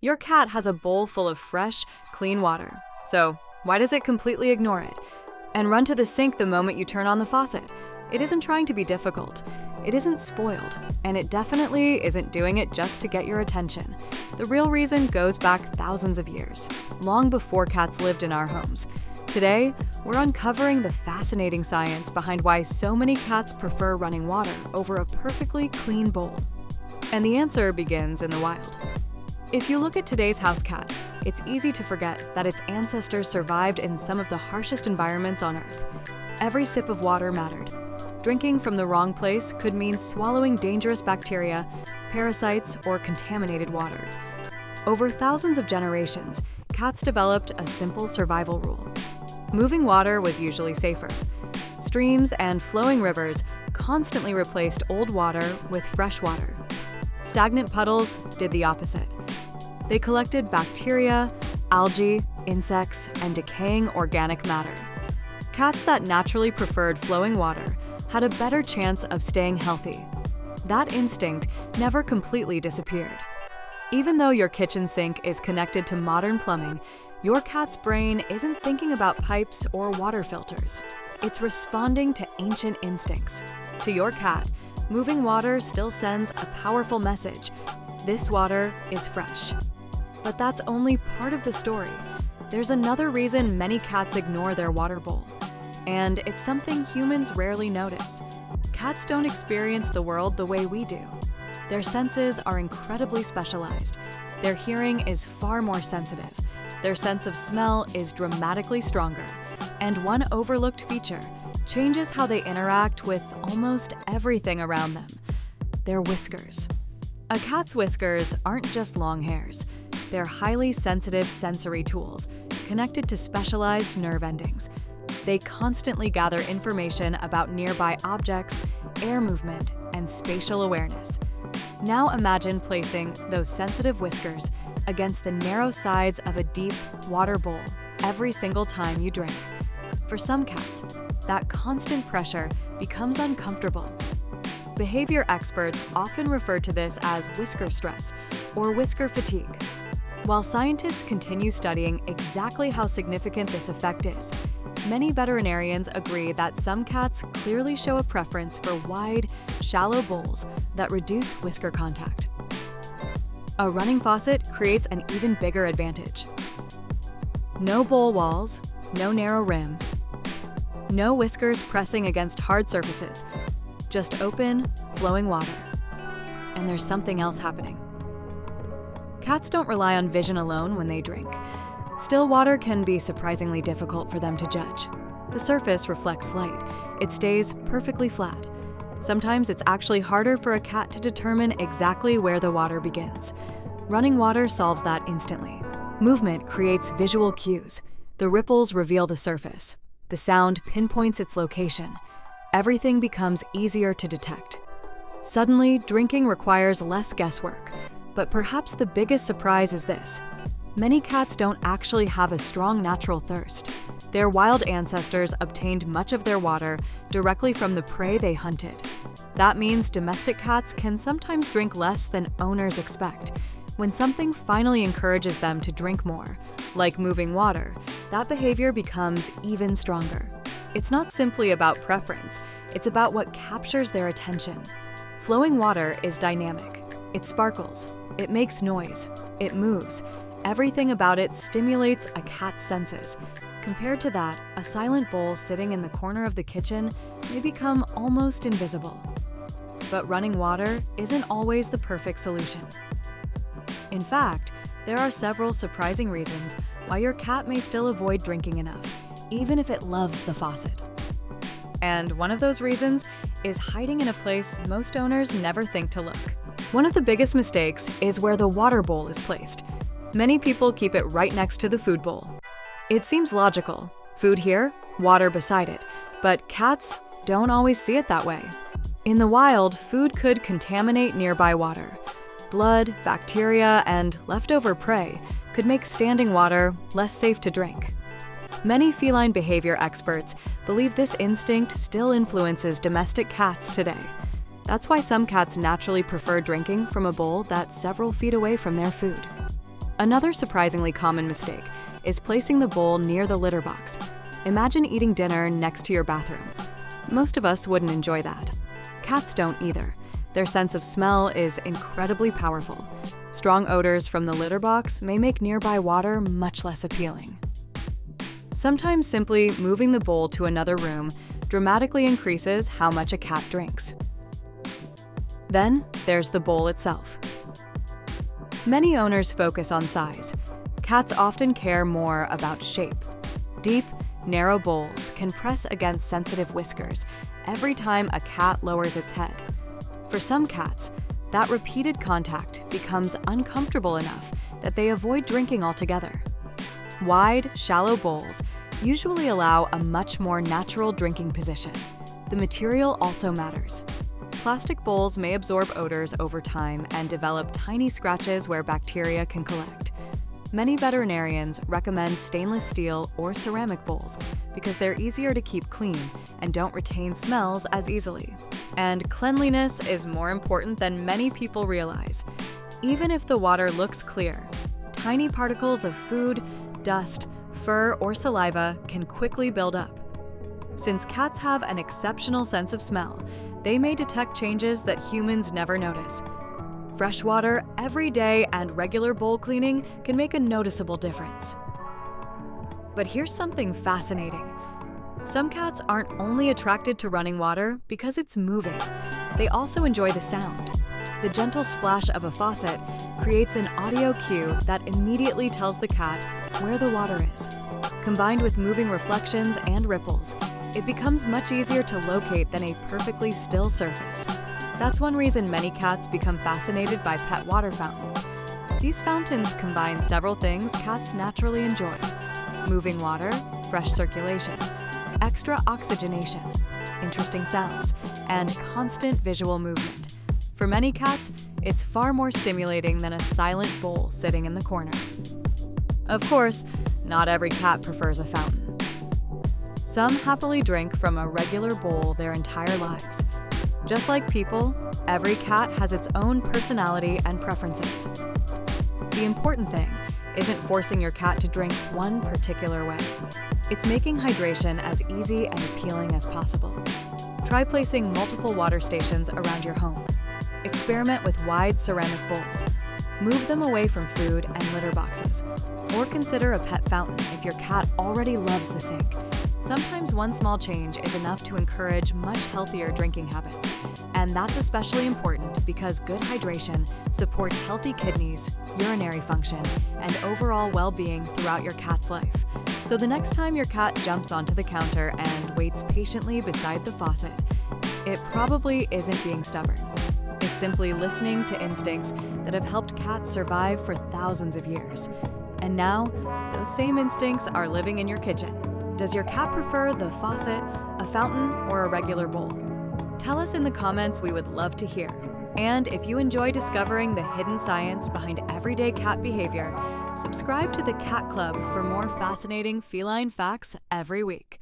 Your cat has a bowl full of fresh, clean water. So why does it completely ignore it and run to the sink the moment you turn on the faucet? It isn't trying to be difficult. It isn't spoiled, and it definitely isn't doing it just to get your attention. The real reason goes back thousands of years, long before cats lived in our homes. Today, we're uncovering the fascinating science behind why so many cats prefer running water over a perfectly clean bowl. And the answer begins in the wild. If you look at today's house cat, it's easy to forget that its ancestors survived in some of the harshest environments on Earth. Every sip of water mattered. Drinking from the wrong place could mean swallowing dangerous bacteria, parasites, or contaminated water. Over thousands of generations, cats developed a simple survival rule. Moving water was usually safer. Streams and flowing rivers constantly replaced old water with fresh water. Stagnant puddles did the opposite. They collected bacteria, algae, insects, and decaying organic matter. Cats that naturally preferred flowing water had a better chance of staying healthy. That instinct never completely disappeared. Even though your kitchen sink is connected to modern plumbing, your cat's brain isn't thinking about pipes or water filters. It's responding to ancient instincts. To your cat, moving water still sends a powerful message. This water is fresh. But that's only part of the story. There's another reason many cats ignore their water bowl. And it's something humans rarely notice. Cats don't experience the world the way we do. Their senses are incredibly specialized. Their hearing is far more sensitive. Their sense of smell is dramatically stronger. And one overlooked feature changes how they interact with almost everything around them: their whiskers. A cat's whiskers aren't just long hairs. They're highly sensitive sensory tools connected to specialized nerve endings. They constantly gather information about nearby objects, air movement, and spatial awareness. Now imagine placing those sensitive whiskers against the narrow sides of a deep water bowl every single time you drink. For some cats, that constant pressure becomes uncomfortable. Behavior experts often refer to this as whisker stress or whisker fatigue. While scientists continue studying exactly how significant this effect is, many veterinarians agree that some cats clearly show a preference for wide, shallow bowls that reduce whisker contact. A running faucet creates an even bigger advantage. No bowl walls, no narrow rim, no whiskers pressing against hard surfaces, just open, flowing water. And there's something else happening. Cats don't rely on vision alone when they drink. Still water can be surprisingly difficult for them to judge. The surface reflects light. It stays perfectly flat. Sometimes it's actually harder for a cat to determine exactly where the water begins. Running water solves that instantly. Movement creates visual cues. The ripples reveal the surface. The sound pinpoints its location. Everything becomes easier to detect. Suddenly, drinking requires less guesswork. But perhaps the biggest surprise is this: many cats don't actually have a strong natural thirst. Their wild ancestors obtained much of their water directly from the prey they hunted. That means domestic cats can sometimes drink less than owners expect. When something finally encourages them to drink more, like moving water, that behavior becomes even stronger. It's not simply about preference, it's about what captures their attention. Flowing water is dynamic. It sparkles, it makes noise, it moves. Everything about it stimulates a cat's senses. Compared to that, a silent bowl sitting in the corner of the kitchen may become almost invisible. But running water isn't always the perfect solution. In fact, there are several surprising reasons why your cat may still avoid drinking enough, even if it loves the faucet. And one of those reasons is hiding in a place most owners never think to look. One of the biggest mistakes is where the water bowl is placed. Many people keep it right next to the food bowl. It seems logical. Food here, water beside it. But cats don't always see it that way. In the wild, food could contaminate nearby water. Blood, bacteria, and leftover prey could make standing water less safe to drink. Many feline behavior experts believe this instinct still influences domestic cats today. That's why some cats naturally prefer drinking from a bowl that's several feet away from their food. Another surprisingly common mistake is placing the bowl near the litter box. Imagine eating dinner next to your bathroom. Most of us wouldn't enjoy that. Cats don't either. Their sense of smell is incredibly powerful. Strong odors from the litter box may make nearby water much less appealing. Sometimes simply moving the bowl to another room dramatically increases how much a cat drinks. Then there's the bowl itself. Many owners focus on size. Cats often care more about shape. Deep, narrow bowls can press against sensitive whiskers every time a cat lowers its head. For some cats, that repeated contact becomes uncomfortable enough that they avoid drinking altogether. Wide, shallow bowls usually allow a much more natural drinking position. The material also matters. Plastic bowls may absorb odors over time and develop tiny scratches where bacteria can collect. Many veterinarians recommend stainless steel or ceramic bowls because they're easier to keep clean and don't retain smells as easily. And cleanliness is more important than many people realize. Even if the water looks clear, tiny particles of food, dust, fur, or saliva can quickly build up. Since cats have an exceptional sense of smell, they may detect changes that humans never notice. Fresh water every day and regular bowl cleaning can make a noticeable difference. But here's something fascinating. Some cats aren't only attracted to running water because it's moving. They also enjoy the sound. The gentle splash of a faucet creates an audio cue that immediately tells the cat where the water is. Combined with moving reflections and ripples, it becomes much easier to locate than a perfectly still surface. That's one reason many cats become fascinated by pet water fountains. These fountains combine several things cats naturally enjoy: moving water, fresh circulation, extra oxygenation, interesting sounds, and constant visual movement. For many cats, it's far more stimulating than a silent bowl sitting in the corner. Of course, not every cat prefers a fountain. Some happily drink from a regular bowl their entire lives. Just like people, every cat has its own personality and preferences. The important thing isn't forcing your cat to drink one particular way. It's making hydration as easy and appealing as possible. Try placing multiple water stations around your home. Experiment with wide ceramic bowls. Move them away from food and litter boxes. Or consider a pet fountain if your cat already loves the sink. Sometimes one small change is enough to encourage much healthier drinking habits. And that's especially important because good hydration supports healthy kidneys, urinary function, and overall well-being throughout your cat's life. So the next time your cat jumps onto the counter and waits patiently beside the faucet, it probably isn't being stubborn. It's simply listening to instincts that have helped cats survive for thousands of years. And now, those same instincts are living in your kitchen. Does your cat prefer the faucet, a fountain, or a regular bowl? Tell us in the comments, we would love to hear. And if you enjoy discovering the hidden science behind everyday cat behavior, subscribe to the Cat Club for more fascinating feline facts every week.